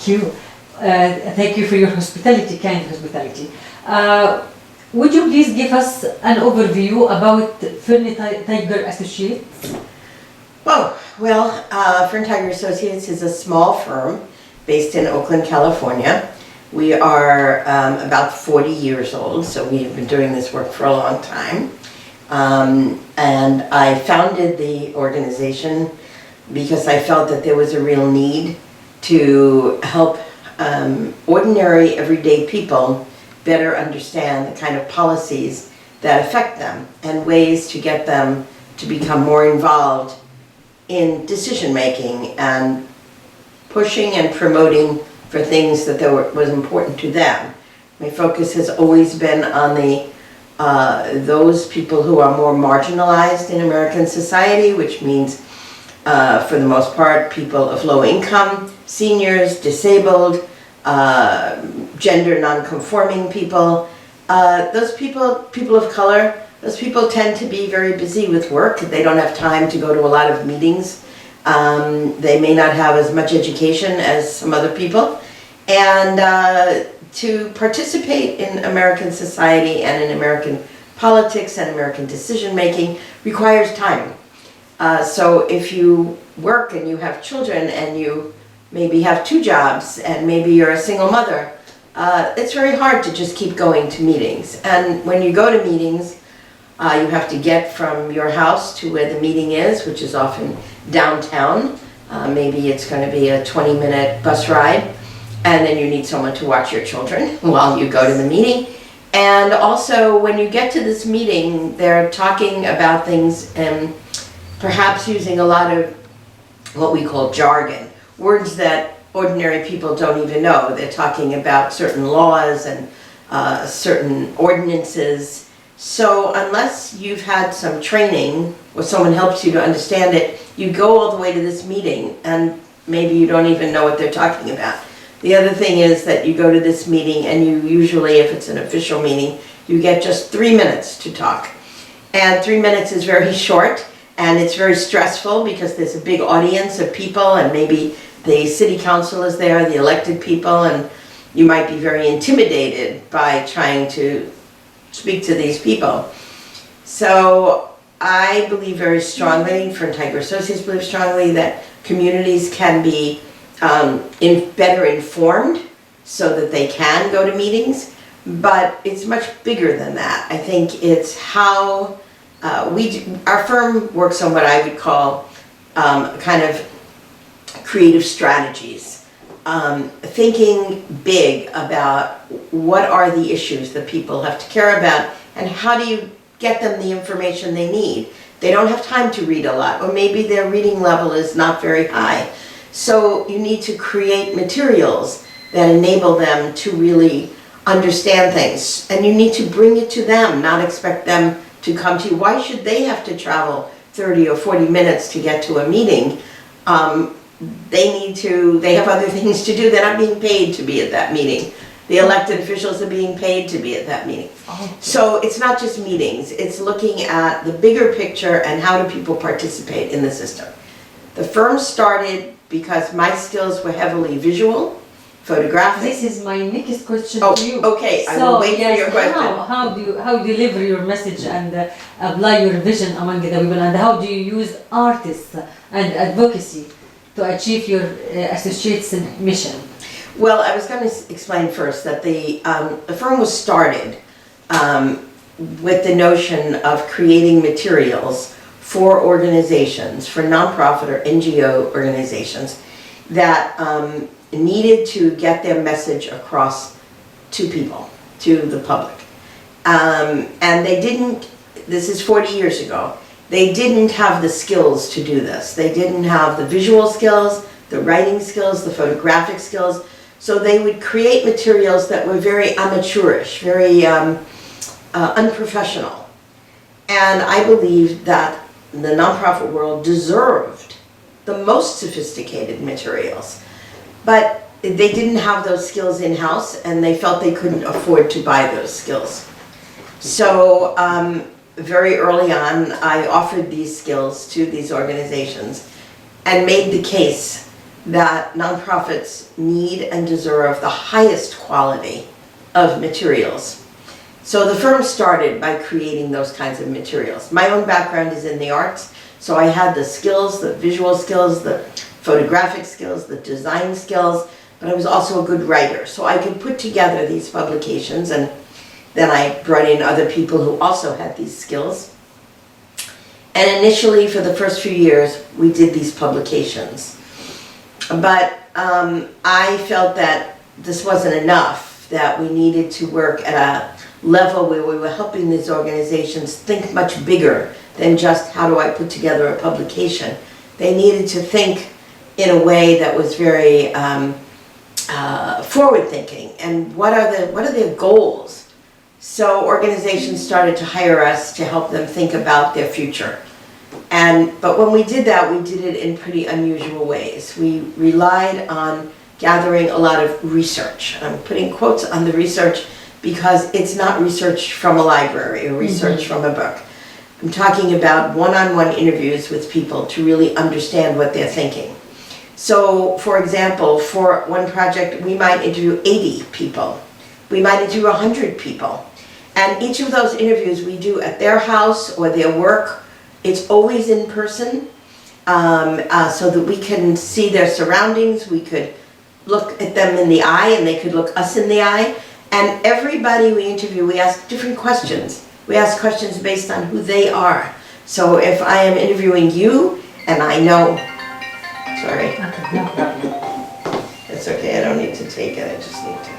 you. Thank you for your hospitality, kind hospitality. Would you please give us an overview about Fern Tiger Associates? Oh, well, Fern Tiger Associates is a small firm based in Oakland, California. We are about 40 years old, so we've been doing this work for a long time. And I founded the organization because I felt that there was a real need to help ordinary, everyday people better understand the kind of policies that affect them and ways to get them to become more involved in decision-making and pushing and promoting for things that was important to them. My focus has always been on those people who are more marginalized in American society, which means, for the most part, people of low income, seniors, disabled, gender non-conforming people. Those people of color, those people tend to be very busy with work. They don't have time to go to a lot of meetings. They may not have as much education as some other people. And to participate in American society and in American politics and American decision-making requires time. So if you work and you have children and you maybe have 2 jobs and maybe you're a single mother, it's very hard to just keep going to meetings. And when you go to meetings, you have to get from your house to where the meeting is, which is often downtown. Maybe it's going to be a 20-minute bus ride, and then you need someone to watch your children while you go to the meeting. And also, when you get to this meeting, they're talking about things and perhaps using a lot of what we call jargon, words that ordinary people don't even know. They're talking about certain laws and certain ordinances. So unless you've had some training or someone helps you to understand it, you go all the way to this meeting and maybe you don't even know what they're talking about. The other thing is that you go to this meeting and you usually, if it's an official meeting, you get just 3 minutes to talk. And 3 minutes is very short and it's very stressful because there's a big audience of people and maybe the city council is there, the elected people, and you might be very intimidated by trying to speak to these people. So I believe very strongly, Fern Tiger Associates believe strongly that communities can be better informed so that they can go to meetings, but it's much bigger than that. I think it's how our firm works on what I would call kind of creative strategies, thinking big about what are the issues that people have to care about and how do you get them the information they need. They don't have time to read a lot, or maybe their reading level is not very high. So you need to create materials that enable them to really understand things, and you need to bring it to them, not expect them to come to you. Why should they have to travel 30 or 40 minutes to get to a meeting? They have other things to do. They're not being paid to be at that meeting. The elected officials are being paid to be at that meeting. So it's not just meetings, it's looking at the bigger picture and how do people participate in the system. The firm started because my skills were heavily visual, photographic. This is my next question to you. Okay, I will wait for your question. How do you deliver your message and apply your vision among the people, and how do you use artists and advocacy to achieve your associate's mission? Well, I was going to explain first that the firm was started with the notion of creating materials for organizations, for nonprofit or NGO organizations that needed to get their message across to people, to the public. And they didn't, this is 40 years ago, they didn't have the skills to do this. They didn't have the visual skills, the writing skills, the photographic skills. So they would create materials that were very amateurish, very unprofessional. And I believe that the nonprofit world deserved the most sophisticated materials. But they didn't have those skills in-house and they felt they couldn't afford to buy those skills. So very early on, I offered these skills to these organizations and made the case that nonprofits need and deserve the highest quality of materials. So the firm started by creating those kinds of materials. My own background is in the arts, so I had the skills, the visual skills, the photographic skills, the design skills, but I was also a good writer. So I could put together these publications, and then I brought in other people who also had these skills. And initially, for the first few years, we did these publications. But I felt that this wasn't enough, that we needed to work at a level where we were helping these organizations think much bigger than just how do I put together a publication. They needed to think in a way that was very forward-thinking, and what are their goals? So organizations started to hire us to help them think about their future. But when we did that, we did it in pretty unusual ways. We relied on gathering a lot of research. I'm putting quotes on the research because it's not research from a library or research from a book. I'm talking about one-on-one interviews with people to really understand what they're thinking. So, for example, for one project, we might interview 80 people. We might interview 100 people. And each of those interviews we do at their house or their work. It's always in person, so that we can see their surroundings. We could look at them in the eye, and they could look us in the eye. And everybody we interview, we ask different questions. We ask questions based on who they are. So if I am interviewing you, and I know, sorry. Okay, no problem. It's okay, I don't need to take it, I just need to.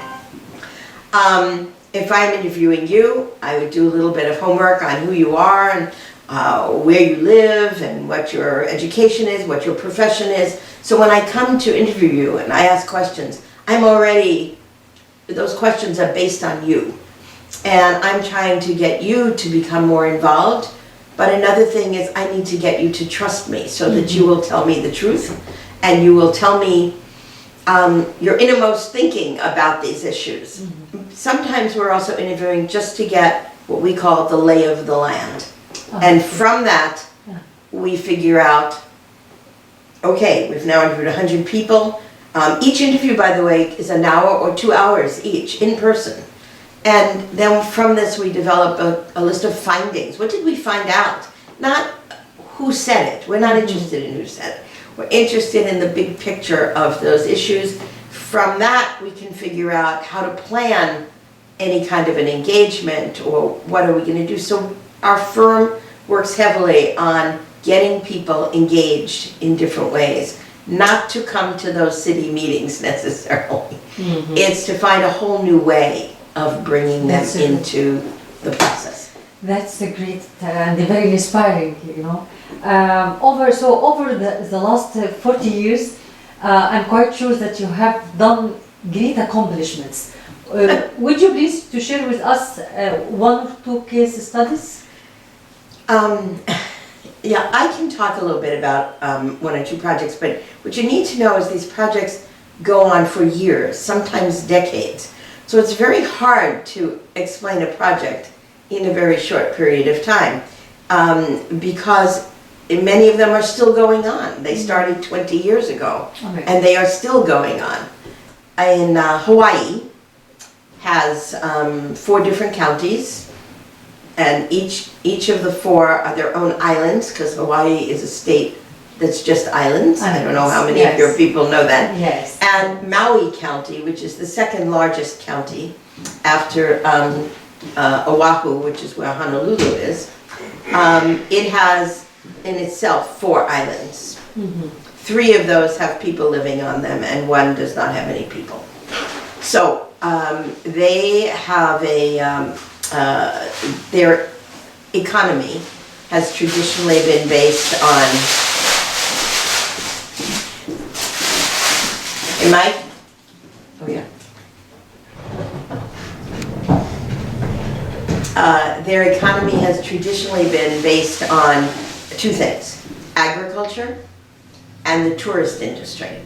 If I'm interviewing you, I would do a little bit of homework on who you are, and where you live, and what your education is, what your profession is. So when I come to interview you and I ask questions, those questions are based on you. And I'm trying to get you to become more involved. But another thing is I need to get you to trust me so that you will tell me the truth, and you will tell me your innermost thinking about these issues. Sometimes we're also interviewing just to get what we call the lay of the land. And from that, we figure out, okay, we've now interviewed 100 people. Each interview, by the way, is an hour or 2 hours each, in person. And then from this, we develop a list of findings. What did we find out? Not who said it. We're not interested in who said it. We're interested in the big picture of those issues. From that, we can figure out how to plan any kind of an engagement, or what are we going to do. So our firm works heavily on getting people engaged in different ways, not to come to those city meetings necessarily. It's to find a whole new way of bringing them into the process. That's a great and very inspiring, you know. Over the last 40 years, I'm quite sure that you have done great accomplishments. Would you please to share with us one or two case studies? Yeah, I can talk a little bit about one or two projects, but what you need to know is these projects go on for years, sometimes decades. So it's very hard to explain a project in a very short period of time, because many of them are still going on. They started 20 years ago, and they are still going on. In Hawaii has 4 different counties, and each of the 4 are their own islands, because Hawaii is a state that's just islands. I don't know how many of your people know that. Yes. And Maui County, which is the second largest county after Oahu, which is where Honolulu is, it has in itself 4 islands. 3 of those have people living on them, and 1 does not have any people. So they have their economy has traditionally been based on, their economy has traditionally been based on 2 things: agriculture and the tourist industry.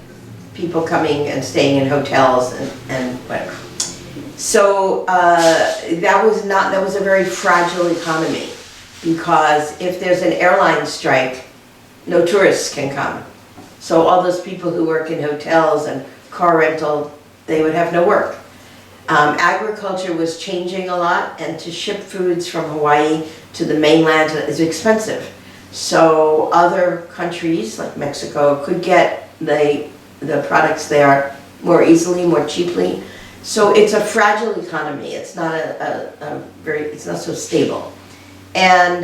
People coming and staying in hotels and whatever. So that was a very fragile economy, because if there's an airline strike, no tourists can come. So all those people who work in hotels and car rental, they would have no work. Agriculture was changing a lot, and to ship foods from Hawaii to the mainland is expensive. So other countries like Mexico could get the products there more easily, more cheaply. So it's a fragile economy. It's not it's not so stable. And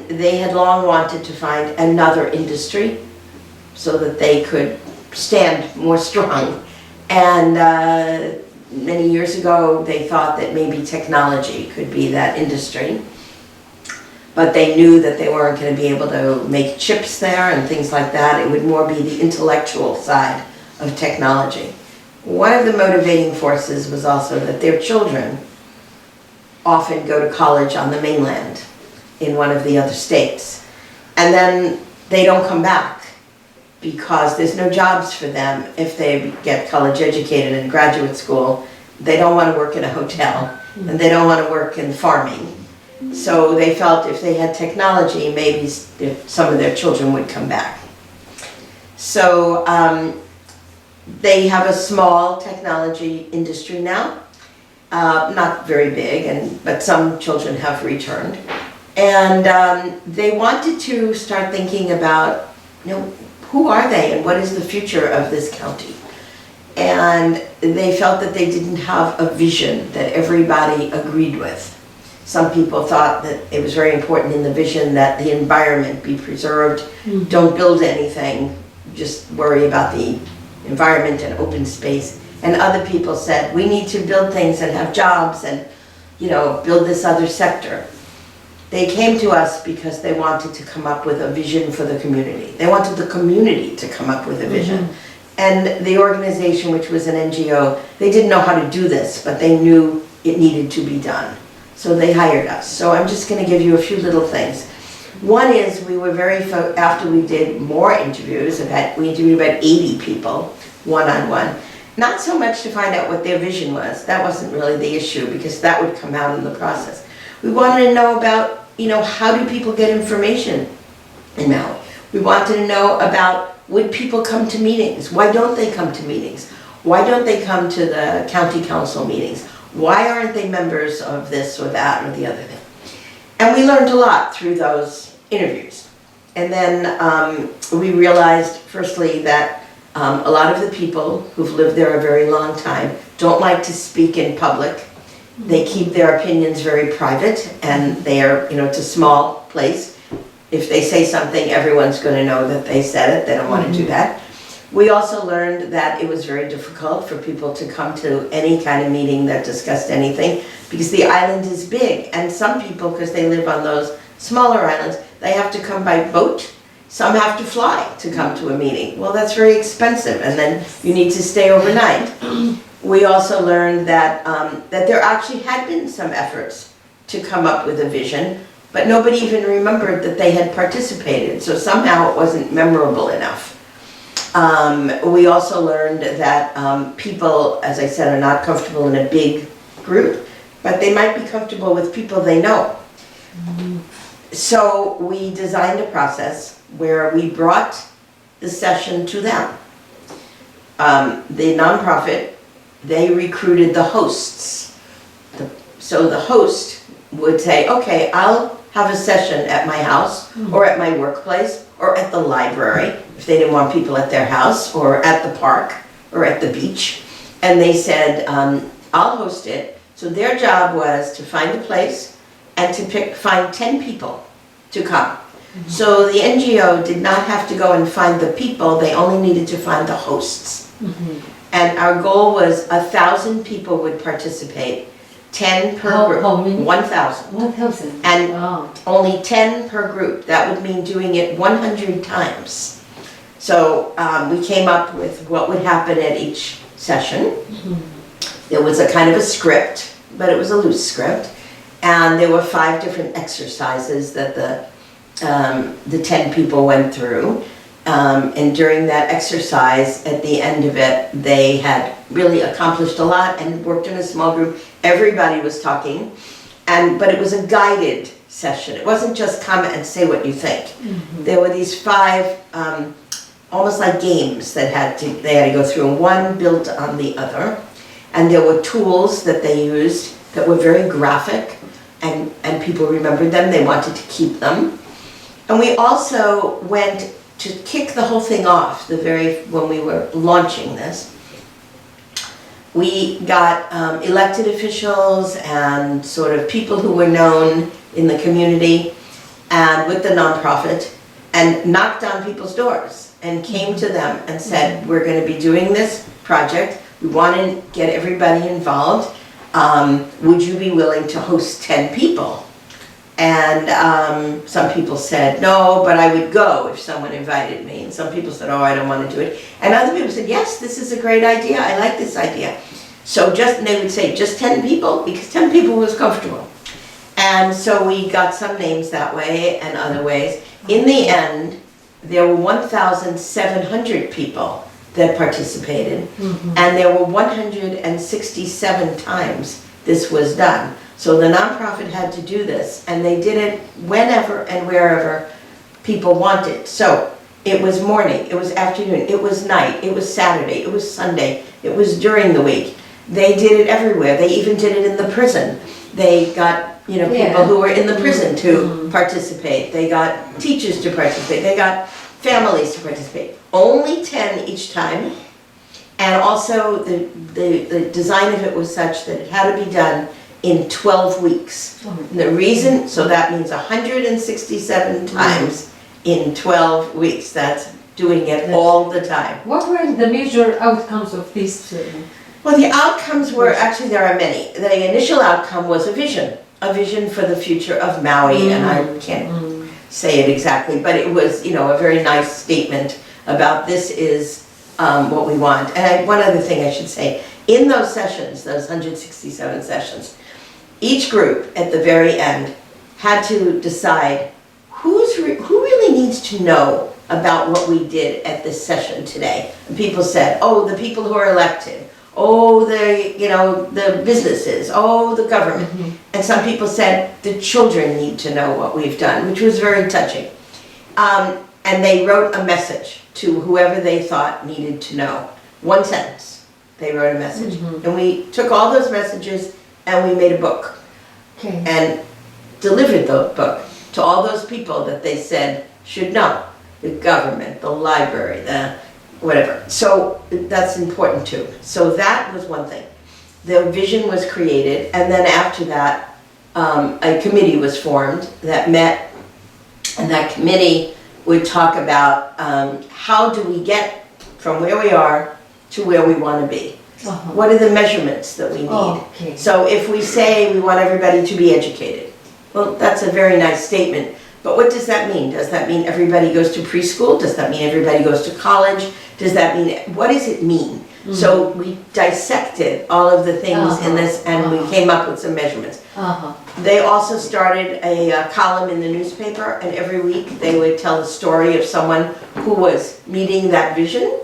they had long wanted to find another industry so that they could stand more strong. And many years ago, they thought that maybe technology could be that industry. But they knew that they weren't going to be able to make chips there and things like that. It would more be the intellectual side of technology. One of the motivating forces was also that their children often go to college on the mainland in one of the other states. And then they don't come back because there's no jobs for them if they get college educated in graduate school. They don't want to work in a hotel and they don't want to work in farming. So they felt if they had technology, maybe some of their children would come back. So they have a small technology industry now, not very big, but some children have returned. And they wanted to start thinking about, who are they and what is the future of this county? And they felt that they didn't have a vision that everybody agreed with. Some people thought that it was very important in the vision that the environment be preserved. Don't build anything, just worry about the environment and open space. And other people said, we need to build things and have jobs and, build this other sector. They came to us because they wanted to come up with a vision for the community. They wanted the community to come up with a vision. And the organization, which was an NGO, they didn't know how to do this, but they knew it needed to be done. So they hired us. So I'm just going to give you a few little things. One is we were after we did more interviews, we interviewed about 80 people, one-on-one. Not so much to find out what their vision was. That wasn't really the issue because that would come out in the process. We wanted to know about, how do people get information in Maui? We wanted to know about, would people come to meetings? Why don't they come to meetings? Why don't they come to the county council meetings? Why aren't they members of this or that or the other thing? And we learned a lot through those interviews. And then we realized, firstly, that a lot of the people who've lived there a very long time don't like to speak in public. They keep their opinions very private, and it's a small place. If they say something, everyone's going to know that they said it. They don't want to do that. We also learned that it was very difficult for people to come to any kind of meeting that discussed anything because the island is big, and some people, because they live on those smaller islands, they have to come by boat. Some have to fly to come to a meeting. Well, that's very expensive, and then you need to stay overnight. We also learned that that there actually had been some efforts to come up with a vision, but nobody even remembered that they had participated, so somehow it wasn't memorable enough. We also learned that people, as I said, are not comfortable in a big group, but they might be comfortable with people they know. So we designed a process where we brought the session to them. The nonprofit, they recruited the hosts. So the host would say, okay, I'll have a session at my house or at my workplace or at the library if they didn't want people at their house, or at the park or at the beach. And they said, I'll host it. So their job was to find a place and to find 10 people to come. So the NGO did not have to go and find the people, they only needed to find the hosts. And our goal was 1,000 people would participate, 10 per group. How many? 1,000. 1,000. And only 10 per group. That would mean doing it 100 times. So we came up with what would happen at each session. There was a kind of a script, but it was a loose script. And there were 5 different exercises that the 10 people went through. And during that exercise, at the end of it, they had really accomplished a lot and worked in a small group. Everybody was talking, but it was a guided session. It wasn't just come and say what you think. There were these 5 almost like games that they had to go through, and one built on the other. And there were tools that they used that were very graphic, and people remembered them, they wanted to keep them. And we also went to kick the whole thing off, when we were launching this. We got elected officials and sort of people who were known in the community and with the nonprofit, and knocked on people's doors and came to them and said, we're going to be doing this project. We want to get everybody involved. Would you be willing to host 10 people? And some people said, no, but I would go if someone invited me. And some people said, oh, I don't want to do it. And other people said, yes, this is a great idea. I like this idea. So and they would say, just 10 people, because 10 people was comfortable. And so we got some names that way and other ways. In the end, there were 1,700 people that participated, and there were 167 times this was done. So the nonprofit had to do this, and they did it whenever and wherever people wanted. So it was morning, it was afternoon, it was night, it was Saturday, it was Sunday, it was during the week. They did it everywhere. They even did it in the prison. They got people who were in the prison to participate. They got teachers to participate. They got families to participate. Only 10 each time. And also the design of it was such that it had to be done in 12 weeks. And the reason, so that means 167 times in 12 weeks. That's doing it all the time. What were the major outcomes of this? Well, the outcomes were, actually there are many. The initial outcome was a vision for the future of Maui, and I can't say it exactly, but it was, a very nice statement about this is what we want. And one other thing I should say, in those sessions, those 167 sessions, each group at the very end had to decide who really needs to know about what we did at this session today. And people said, oh, the people who are elected, oh, the businesses, oh, the government. And some people said the children need to know what we've done, which was very touching. And they wrote a message to whoever they thought needed to know. One sentence, they wrote a message. And we took all those messages and we made a book. And delivered the book to all those people that they said should know. The government, the library, the whatever. So that's important too. So that was one thing. The vision was created, and then after that, a committee was formed that met, and that committee would talk about how do we get from where we are to where we want to be. What are the measurements that we need? So if we say we want everybody to be educated, well, that's a very nice statement. But what does that mean? Does that mean everybody goes to preschool? Does that mean everybody goes to college? Does that mean, what does it mean? So we dissected all of the things in this, and we came up with some measurements. They also started a column in the newspaper, and every week they would tell the story of someone who was meeting that vision.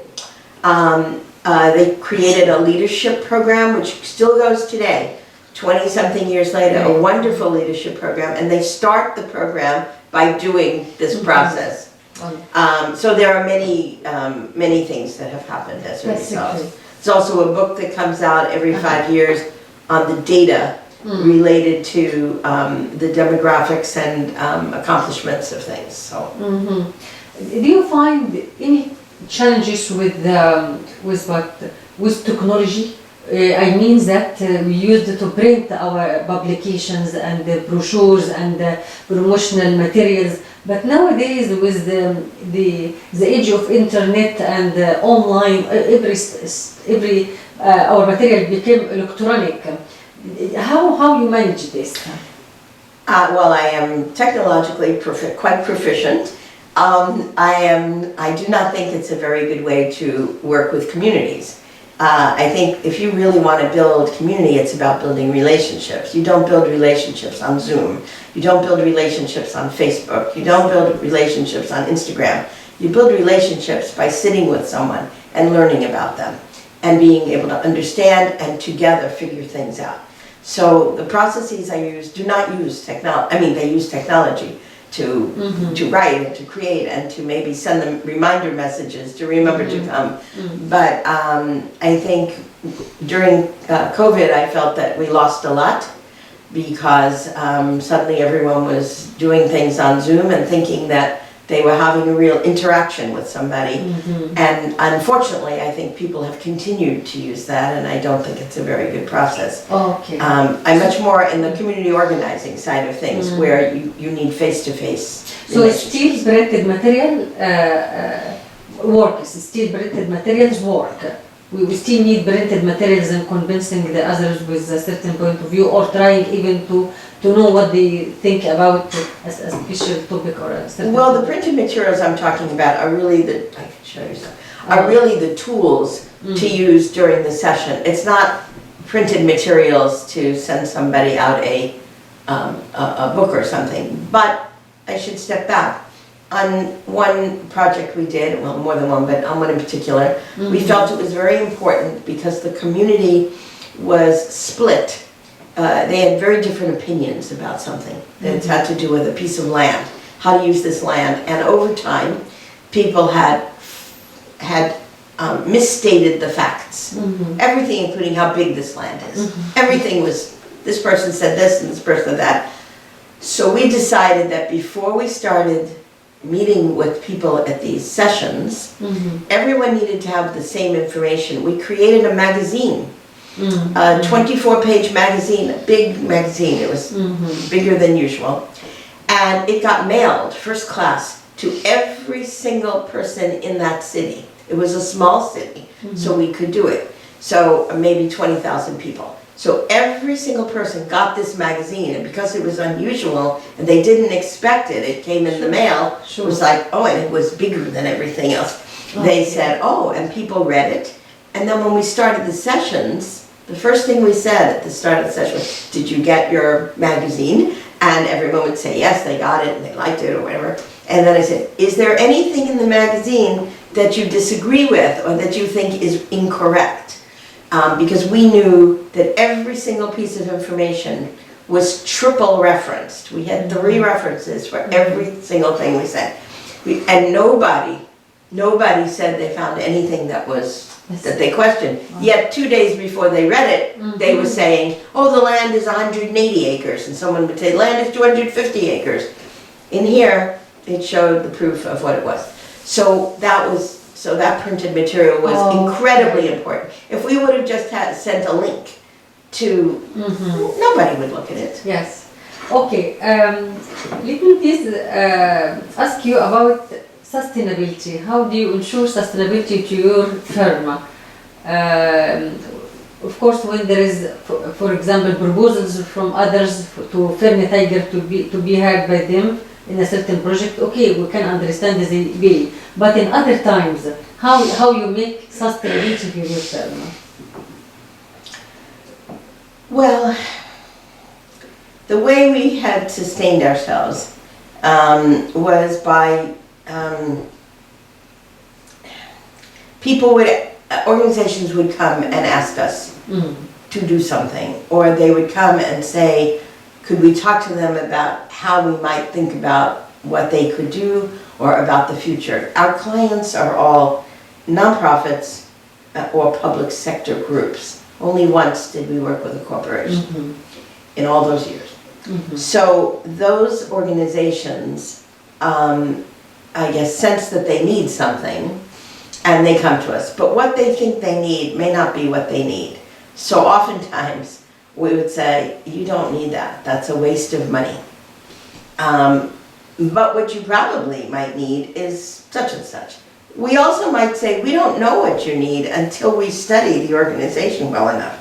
They created a leadership program, which still goes today, 20-something years later, a wonderful leadership program, and they start the program by doing this process. So there are many things that have happened as a result. There's also a book that comes out every 5 years on the data related to the demographics and accomplishments of things. So, do you find any challenges with technology? I mean that we used to print our publications and the brochures and the promotional materials, but nowadays with the age of internet and online, every our material became electronic. How you manage this? Well, I am technologically quite proficient. I do not think it's a very good way to work with communities. I think if you really want to build community, it's about building relationships. You don't build relationships on Zoom. You don't build relationships on Facebook. You don't build relationships on Instagram. You build relationships by sitting with someone and learning about them and being able to understand and together figure things out. So the processes I use do not use technology. I mean, they use technology to write and to create and to maybe send them reminder messages to remember to come. But I think during COVID, I felt that we lost a lot because suddenly everyone was doing things on Zoom and thinking that they were having a real interaction with somebody. And unfortunately, I think people have continued to use that, and I don't think it's a very good process. Okay. I'm much more in the community organizing side of things, where you need face-to-face. So steel printed material works, steel printed materials work. We still need printed materials and convincing the others with a certain point of view, or trying even to know what they think about a special topic or a certain Well, the printed materials I'm talking about are really I can show you some, are really the tools to use during the session. It's not printed materials to send somebody out a book or something, but I should step back. On one project we did, well, more than one, but on one in particular, we felt it was very important because the community was split. They had very different opinions about something that had to do with a piece of land, how to use this land. And over time, people had misstated the facts. Everything, including how big this land is. Everything was, this person said this and this person that. So we decided that before we started meeting with people at these sessions, everyone needed to have the same information. We created a magazine, a 24-page magazine, a big magazine. It was bigger than usual. And it got mailed, first class, to every single person in that city. It was a small city, so we could do it. So maybe 20,000 people. So every single person got this magazine, and because it was unusual and they didn't expect it, it came in the mail. It was like, oh, and it was bigger than everything else. They said, oh, and people read it. And then when we started the sessions, the first thing we said at the start of the session was, did you get your magazine? And everyone would say, yes, they got it and they liked it or whatever. And then I said, is there anything in the magazine that you disagree with or that you think is incorrect? Because we knew that every single piece of information was triple referenced. We had 3 references for every single thing we said. And nobody said they found anything that they questioned. Yet 2 days before they read it, they were saying, oh, the land is 180 acres. And someone would say, land is 250 acres. In here, it showed the proof of what it was. So that printed material was incredibly important. If we would have just sent a link to, nobody would look at it. Yes. Okay. Let me please ask you about sustainability. How do you ensure sustainability to your firm? Of course, when there is, for example, proposals from others to Fern Tiger to be hired by them in a certain project, okay, we can understand the bill. But in other times, how you make sustainability for your firm? Well, the way we had sustained ourselves was by organizations would come and ask us to do something, or they would come and say, could we talk to them about how we might think about what they could do or about the future. Our clients are all nonprofits or public sector groups. Only once did we work with a corporation in all those years. So those organizations, I guess, sense that they need something and they come to us. But what they think they need may not be what they need. So oftentimes we would say, you don't need that. That's a waste of money. But what you probably might need is such and such. We also might say, we don't know what you need until we study the organization well enough.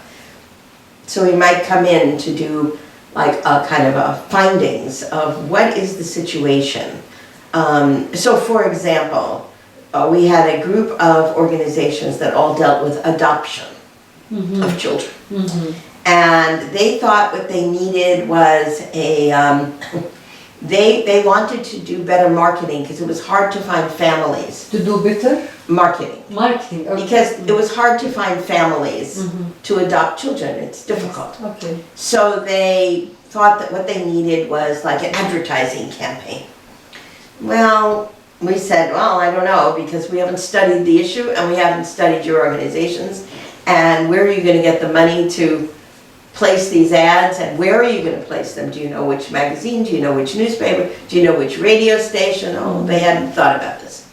So we might come in to do like a kind of a findings of what is the situation. So for example, we had a group of organizations that all dealt with adoption of children. And they thought what they needed was they wanted to do better marketing because it was hard to find families. To do better? Marketing. Marketing, okay. Because it was hard to find families to adopt children. It's difficult. Okay. So they thought that what they needed was like an advertising campaign. Well, we said, well, I don't know, because we haven't studied the issue and we haven't studied your organizations. And where are you going to get the money to place these ads, and where are you going to place them? Do you know which magazine? Do you know which newspaper? Do you know which radio station? Oh, they hadn't thought about this.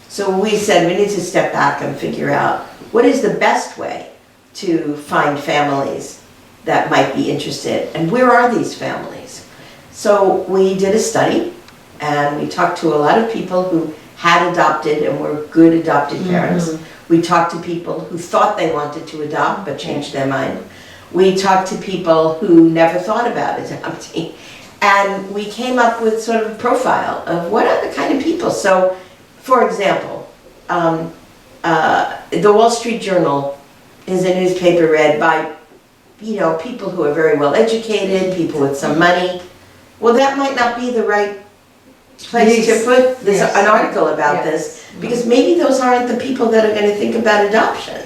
So we said we need to step back and figure out what is the best way to find families that might be interested, and where are these families? So we did a study, and we talked to a lot of people who had adopted and were good adopted parents. We talked to people who thought they wanted to adopt but changed their mind. We talked to people who never thought about adopting. And we came up with sort of a profile of what are the kind of people. So, for example, the Wall Street Journal is a newspaper read by, people who are very well educated, people with some money. Well, that might not be the right place to put this, an article about this, because maybe those aren't the people that are going to think about adoption.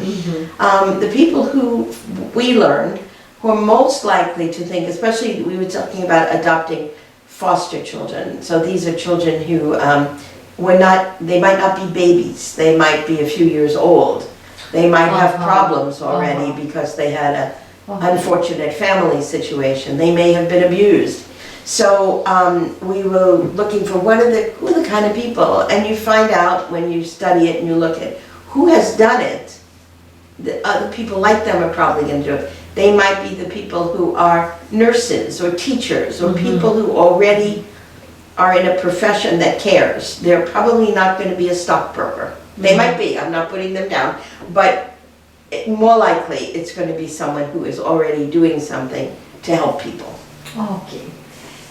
The people who we learned who are most likely to think, especially we were talking about adopting foster children. So these are children who they might not be babies, they might be a few years old. They might have problems already because they had an unfortunate family situation. They may have been abused. So we were looking for who are the kind of people, and you find out when you study it and you look at who has done it. The other people like them are probably going to do it. They might be the people who are nurses or teachers or people who already are in a profession that cares. They're probably not going to be a stockbroker. They might be, I'm not putting them down, but more likely it's going to be someone who is already doing something to help people. Okay.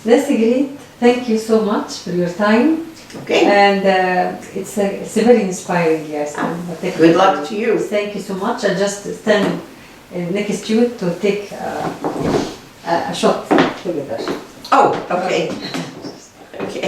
That's great. Thank you so much for your time. Okay. And it's a very inspiring, yes. Good luck to you. Thank you so much. I just stand next to you to take a shot together. Oh, okay. Okay.